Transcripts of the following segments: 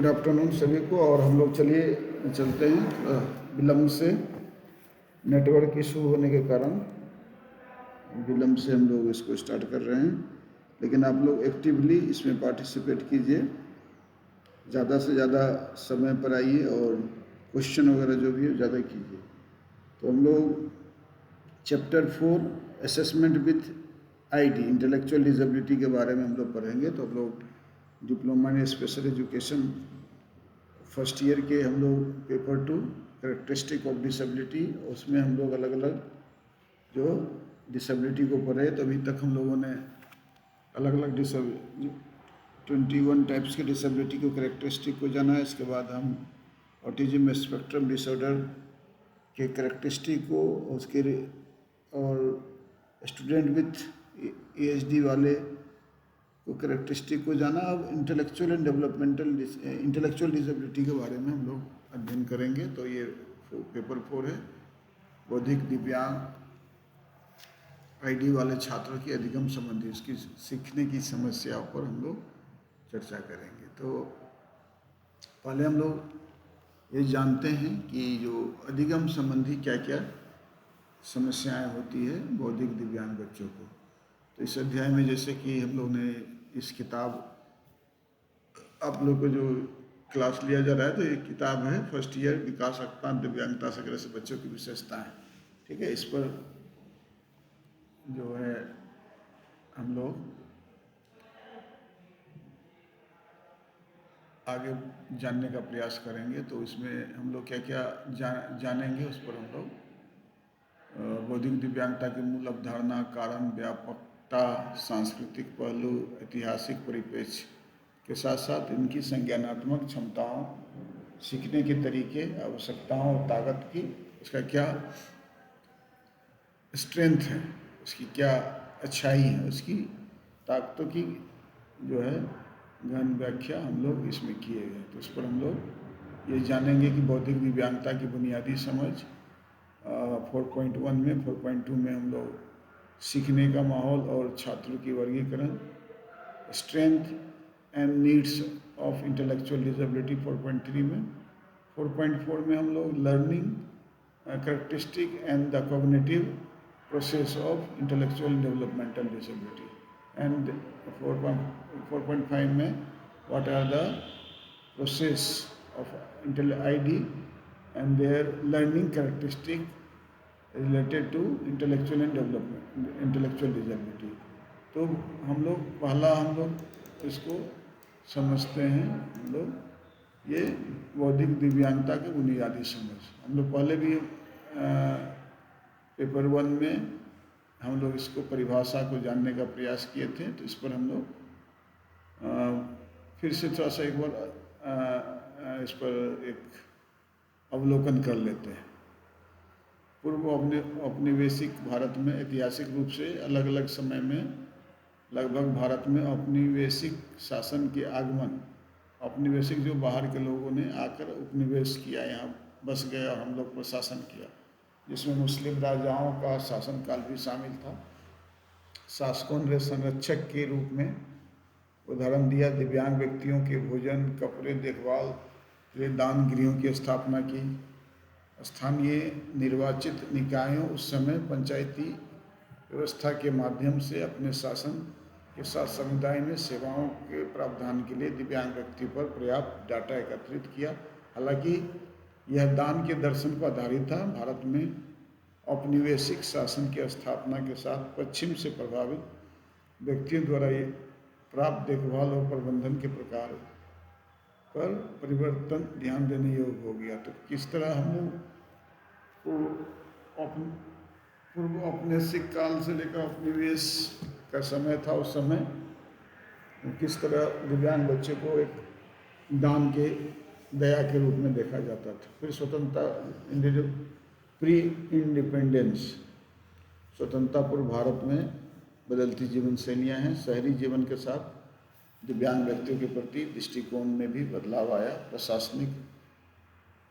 Good afternoon सभी को। और हम लोग चलिए चलते हैं, विलम्ब से नेटवर्क इशू होने के कारण विलम्ब से हम लोग इसको स्टार्ट कर रहे हैं, लेकिन आप लोग एक्टिवली इसमें पार्टिसिपेट कीजिए, ज़्यादा से ज़्यादा समय पर आइए और क्वेश्चन वगैरह जो भी है ज़्यादा कीजिए। तो हम लोग chapter 4 assessment with ID intellectual disability के बारे में हम लोग पढ़ेंगे। तो हम लोग diploma in special education first year के हम लोग पेपर 2 कैरेक्टरिस्टिक ऑफ डिसेबिलिटी, उसमें हम लोग अलग अलग जो डिसेबिलिटी को पढ़े। तो अभी तक हम लोगों ने अलग अलग 21 टाइप्स के डिसेबिलिटी को, कैरेक्टरिस्टिक को जाना है। इसके बाद हम ऑटिज्म स्पेक्ट्रम डिसऑर्डर के कैरेक्टरिस्टिक को, उसके और स्टूडेंट विथ ASD वाले को कैरेक्टरिस्टिक को जाना। अब intellectual and developmental intellectual disability के बारे में हम लोग अध्ययन करेंगे। तो ये पेपर 4 है। बौद्धिक दिव्यांग आईडी वाले छात्रों की अधिगम संबंधी उसकी सीखने की समस्याओं पर हम लोग चर्चा करेंगे। तो पहले हम लोग ये जानते हैं कि जो अधिगम संबंधी क्या क्या समस्याएं होती है बौद्धिक दिव्यांग बच्चों को। तो इस अध्याय में जैसे कि हम लोग ने इस किताब, आप लोग को जो क्लास लिया जा रहा है, तो ये किताब है फर्स्ट ईयर विकास अक्ता दिव्यांगता से ग्रस्त बच्चों की विशेषताएं, ठीक है। इस पर जो है हम लोग आगे जानने का प्रयास करेंगे। तो इसमें हम लोग क्या क्या जानेंगे उस पर हम लोग बौद्धिक दिव्यांगता की मूल अवधारणा, कारण, व्यापकता, सांस्कृतिक पहलू, ऐतिहासिक परिप्रेक्ष्य के साथ साथ इनकी संज्ञानात्मक क्षमताओं, सीखने के तरीके, आवश्यकताओं और ताकत की, उसका क्या स्ट्रेंथ है, उसकी क्या अच्छाई है, उसकी ताकतों की जो है गहन व्याख्या हम लोग इसमें किए गए। तो उस पर हम लोग ये जानेंगे कि बौद्धिक दिव्यांगता की बुनियादी समझ 4.1 में, 4.2 में हम लोग सीखने का माहौल और छात्रों की वर्गीकरण, strength and needs of intellectual disability 4.3 में, 4.4 में हम लोग learning characteristic and the cognitive process of intellectual developmental disability, and 4.5 में what are the process of ID and their learning characteristic related to intellectual and development, intellectual disability। तो हम लोग इसको समझते हैं। हम लोग ये बौद्धिक दिव्यांगता की बुनियादी समझ हम लोग पहले भी पेपर 1 में हम लोग इसको परिभाषा को जानने का प्रयास किए थे। तो इस पर हम लोग फिर से थोड़ा सा एक बार इस पर एक अवलोकन कर लेते हैं। पूर्व औपनिवेशिक भारत में ऐतिहासिक रूप से अलग अलग समय में लगभग भारत में औपनिवेशिक शासन के आगमन, औपनिवेशिक जो बाहर के लोगों ने आकर उपनिवेश किया, यहाँ बस गए और हम लोग पर शासन किया, जिसमें मुस्लिम राजाओं का शासनकाल भी शामिल था। शासकों ने संरक्षक के रूप में उदाहरण दिया, दिव्यांग व्यक्तियों के भोजन, कपड़े, देखभाल के लिए दान गृहों की स्थापना की। स्थानीय निर्वाचित निकायों उस समय पंचायती व्यवस्था के माध्यम से अपने शासन के साथ समुदाय में सेवाओं के प्रावधान के लिए दिव्यांग व्यक्ति पर पर्याप्त डाटा एकत्रित किया। हालांकि यह दान के दर्शन पर आधारित था। भारत में औपनिवेशिक शासन की स्थापना के साथ पश्चिम से प्रभावित व्यक्तियों द्वारा प्राप्त देखभाल और प्रबंधन के प्रकार पर परिवर्तन ध्यान देने योग्य हो गया। तो किस तरह हम लोग पूर्व औपनिवेशिक काल से लेकर उपनिवेश का समय था, उस समय किस तरह दिव्यांग बच्चे को एक दान के दया के रूप में देखा जाता था। फिर स्वतंत्रता, प्री इंडिपेंडेंस, स्वतंत्रता पूर्व भारत में बदलती जीवन शैलियाँ हैं। शहरी जीवन के साथ दिव्यांग व्यक्तियों के प्रति दृष्टिकोण में भी बदलाव आया। प्रशासनिक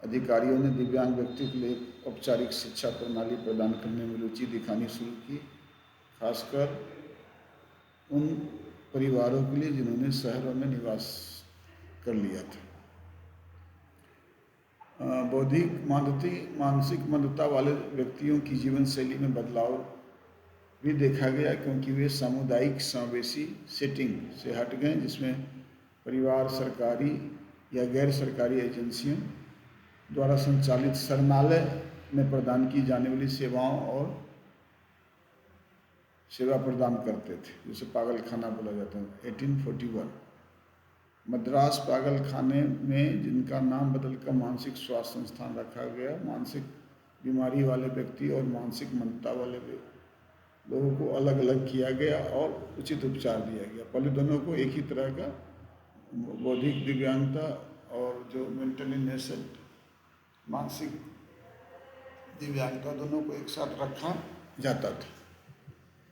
अधिकारियों ने दिव्यांग व्यक्तियों के लिए औपचारिक शिक्षा प्रणाली प्रदान करने में रुचि दिखानी शुरू की, खासकर उन परिवारों के लिए जिन्होंने शहरों में निवास कर लिया था। बौद्धिक मानसिक मंदता वाले व्यक्तियों की जीवन शैली में बदलाव भी देखा गया, क्योंकि वे सामुदायिक समावेशी सेटिंग से हट गए, जिसमें परिवार, सरकारी या गैर सरकारी एजेंसियों द्वारा संचालित शरणालय में प्रदान की जाने वाली सेवाओं और सेवा प्रदान करते थे, जिसे पागल खाना बोला जाता है। 1841 मद्रास पागल खाने में, जिनका नाम बदलकर मानसिक स्वास्थ्य संस्थान रखा गया, मानसिक बीमारी वाले व्यक्ति और मानसिक मंदता वाले लोगों को अलग अलग किया गया और उचित उपचार दिया गया। पहले दोनों को एक ही तरह का बौद्धिक दिव्यांगता और जो मेंटल इलनेस, मानसिक दिव्यांगता, दोनों को एक साथ रखा जाता था।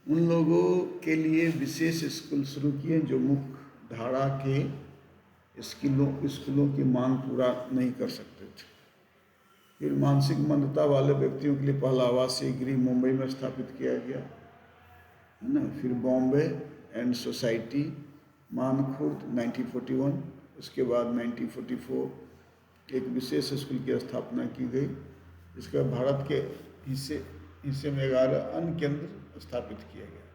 उन लोगों के लिए विशेष स्कूल शुरू किए जो मुख्य धारा के स्कूलों की मांग पूरा नहीं कर सकते थे। फिर मानसिक मंदता वाले व्यक्तियों के लिए पहला आवासीय गृह मुंबई में स्थापित किया गया, है ना। फिर बॉम्बे एंड सोसाइटी मानखुर्द 1941, उसके बाद 1944 एक विशेष स्कूल की स्थापना की गई। इसका भारत के हिस्से में 11 अन्य केंद्र स्थापित किया गया।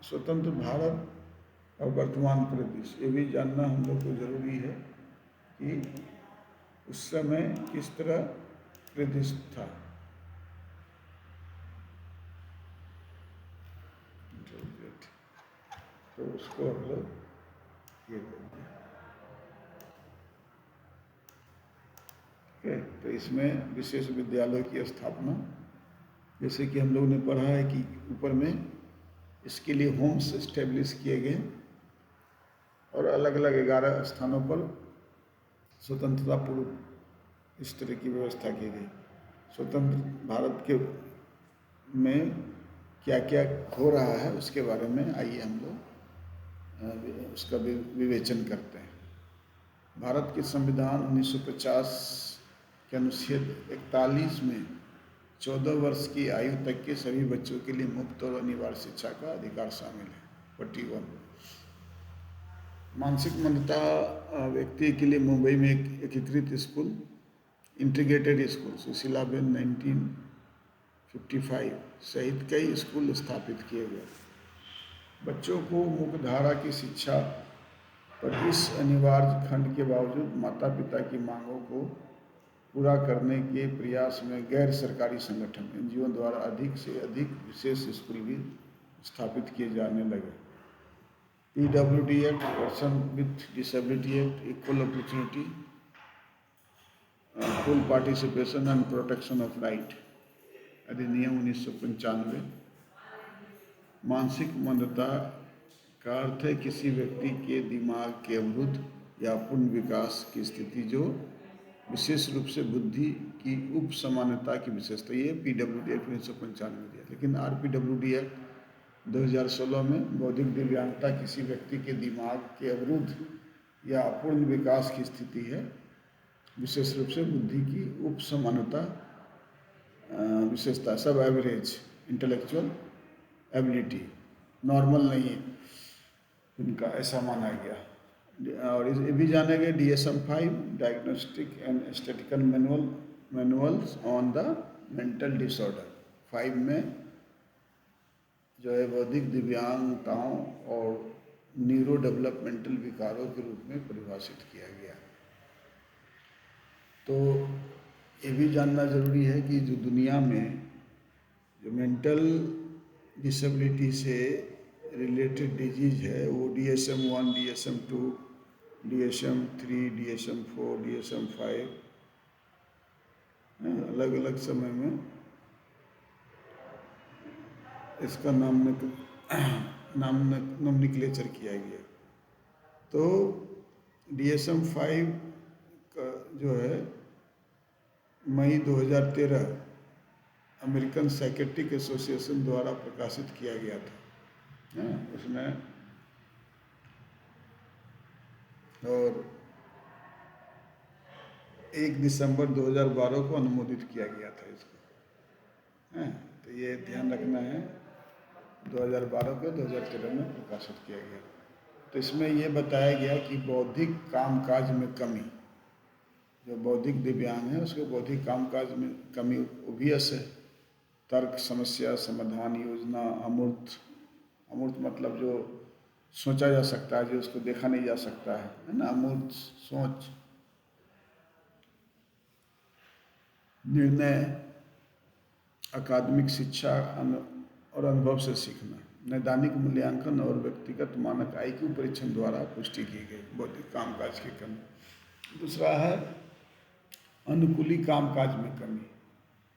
स्वतंत्र भारत और वर्तमान परिदृश्य, ये भी जानना हम लोग को जरूरी है कि उस समय किस तरह परिदृश्य था। तो उसको हम लोग ये तो इसमें विशेष विद्यालय की स्थापना, जैसे कि हम लोगों ने पढ़ा है कि ऊपर में इसके लिए होम्स एस्टेब्लिश किए गए और अलग अलग 11 स्थानों पर स्वतंत्रता पूर्व इस तरह की व्यवस्था की गई। स्वतंत्र भारत के में क्या क्या हो रहा है उसके बारे में आइए हम लोग उसका विवेचन करते हैं। भारत के संविधान 1950 के अनुच्छेद 41 में 14 वर्ष की आयु तक के सभी बच्चों के लिए मुफ्त और अनिवार्य शिक्षा का अधिकार शामिल है। 41 मानसिक मंदता व्यक्ति के लिए मुंबई में एक एकीकृत स्कूल, इंटीग्रेटेड स्कूल सुशीलाबेन 1955 सहित कई स्कूल स्थापित किए गए। बच्चों को मुख्य धारा की शिक्षा पर इस अनिवार्य खंड के बावजूद माता पिता की मांगों को पूरा करने के प्रयास में गैर सरकारी संगठन NGO द्वारा अधिक से अधिक विशेष स्कूल भी स्थापित किए जाने लगे। PWD act, person with disability act, equal opportunity, full participation and protection of right अधिनियम 1995। मानसिक मंदता का अर्थ है किसी व्यक्ति के दिमाग के अवरुद्ध या पूर्ण विकास की स्थिति जो विशेष रूप से बुद्धि की उप समानता की विशेषता। ये PWD एक्ट 1995 में दिया, लेकिन RPWD एक्ट 2016 में बौद्धिक दिव्यांगता किसी व्यक्ति के दिमाग के अवरुद्ध या अपूर्ण विकास की स्थिति है, विशेष रूप से बुद्धि की उप समानता विशेषता, सब एवरेज इंटेलेक्चुअल एबिलिटी, नॉर्मल नहीं है उनका, ऐसा माना गया। और ये भी जाने गए DSM-5 diagnostic and statistical manuals on the mental disorder 5 में जो है बौद्धिक दिव्यांगताओं और न्यूरो डेवलपमेंटल विकारों के रूप में परिभाषित किया गया। तो ये भी जानना जरूरी है कि जो दुनिया में जो मेंटल डिसेबिलिटी से रिलेटेड डिजीज है वो DSM-1, DSM-2, DSM-3, DSM-4, DSM-5 अलग अलग समय में इसका नोमेनक्लेचर किया गया। तो DSM-5 का जो है मई 2013 अमेरिकन साइकेट्रिक एसोसिएशन द्वारा प्रकाशित किया गया था, उसमें और 1 दिसंबर 2012 को अनुमोदित किया गया था इसको। तो ये ध्यान रखना है, 2012 को 2013 में प्रकाशित किया गया। तो इसमें ये बताया गया कि बौद्धिक कामकाज में कमी, जो बौद्धिक दिव्यांग है उसके बौद्धिक कामकाज में कमी ओबियस है। तर्क, समस्या समाधान, योजना, अमूर्त, अमूर्त मतलब जो सोचा जा सकता है, जो उसको देखा नहीं जा सकता है ना, अमूर्त सोच, निर्णय, अकादमिक शिक्षा और अनुभव से सीखना, नैदानिक मूल्यांकन और व्यक्तिगत मानक आईक्यू परीक्षण द्वारा पुष्टि की गई बौद्धिक कामकाज की कमी। दूसरा है अनुकूली कामकाज में कमी,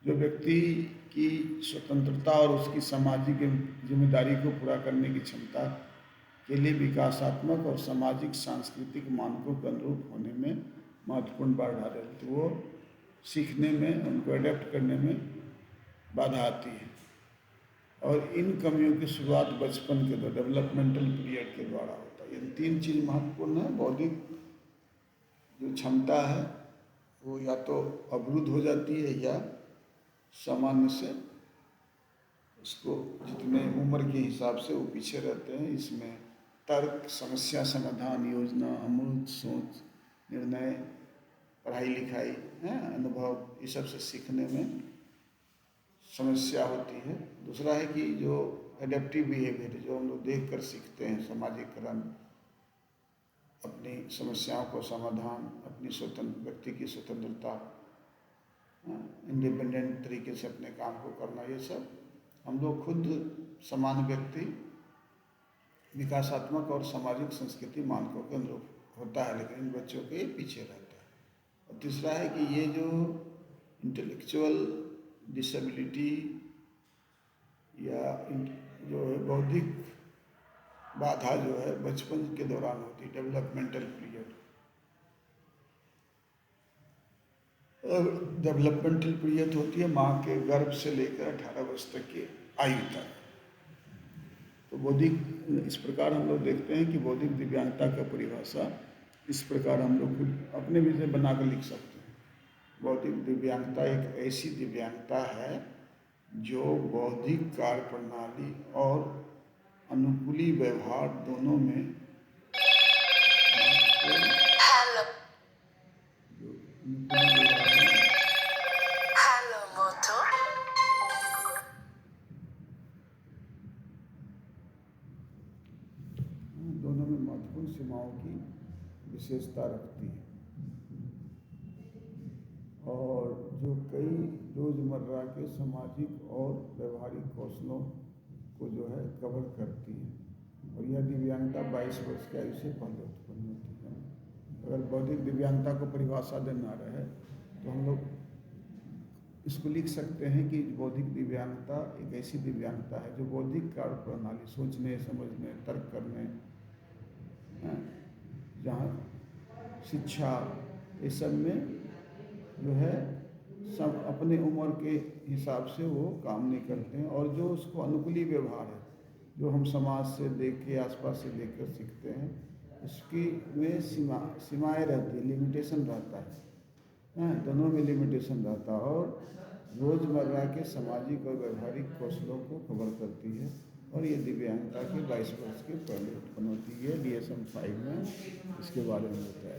जो व्यक्ति की स्वतंत्रता और उसकी सामाजिक जिम्मेदारी को पूरा करने की क्षमता के लिए विकासात्मक और सामाजिक सांस्कृतिक मानकों के अनुरूप होने में महत्वपूर्ण बाधा रहती है। वो सीखने में, उनको अडेप्ट करने में बाधा आती है। और इन कमियों की शुरुआत बचपन के द्वारा, डेवलपमेंटल पीरियड के द्वारा होता है। ये तीन चीज़ महत्वपूर्ण है। बौद्धिक जो क्षमता है वो या तो अवरुद्ध हो जाती है या सामान्य से उसको जितने उम्र के हिसाब से वो पीछे रहते हैं। इसमें तर्क, समस्या समाधान, योजना, अमूर्त सोच, निर्णय, पढ़ाई लिखाई है, अनुभव, ये सब से सीखने में समस्या होती है। दूसरा है कि जो एडेप्टिव बिहेवियर, जो हम लोग देख कर सीखते हैं, सामाजिकरण, अपनी समस्याओं को समाधान, अपनी स्वतंत्र व्यक्ति की स्वतंत्रता, इंडिपेंडेंट तरीके से अपने काम को करना, ये सब हम लोग खुद समान व्यक्ति विकासात्मक और सामाजिक संस्कृति मानकों के अनुरूप होता है, लेकिन इन बच्चों के पीछे रहता है। और तीसरा है कि ये जो इंटेलेक्चुअल डिसेबिलिटी या जो है बौद्धिक बाधा जो है बचपन के दौरान होती है, डेवलपमेंटल पीरियड। डेवलपमेंटल पीरियड होती है माँ के गर्भ से लेकर 18 वर्ष तक की आयु तक। तो बौद्धिक, इस प्रकार हम लोग देखते हैं कि बौद्धिक दिव्यांगता का परिभाषा इस प्रकार हम लोग खुद अपने विषय बना कर लिख सकते हैं। बौद्धिक दिव्यांगता एक ऐसी दिव्यांगता है जो बौद्धिक कार्य प्रणाली और अनुकूली व्यवहार दोनों में दोनों में महत्वपूर्ण सीमाओं की विशेषता रखती है और जो कई रोजमर्रा के सामाजिक और व्यवहारिक कौशलों को जो है कवर करती है। और यह दिव्यांगता 22 वर्ष की आयु से पहले उत्पन्न होती है। अगर बौद्धिक दिव्यांगता को परिभाषा देना रहे तो हम लोग इसको लिख सकते हैं कि बौद्धिक दिव्यांगता एक ऐसी दिव्यांगता है जो बौद्धिक कार्य प्रणाली, सोचने, समझने, तर्क करने, जहाँ शिक्षा, ये सब में जो है सब अपने उम्र के हिसाब से वो काम नहीं करते हैं। और जो उसको अनुकूली व्यवहार है, जो हम समाज से देख के, आसपास से देख कर सीखते हैं, उसकी में सीमाएँ रहती है, लिमिटेशन रहता है, दोनों में लिमिटेशन रहता है। और रोज़मर्रा के सामाजिक और व्यवहारिक कौशलों को कवर करती है। और ये दिव्यांगता के 22 वर्ष के पहले उत्पन्न होती है। DSM-5 में इसके बारे में बताया।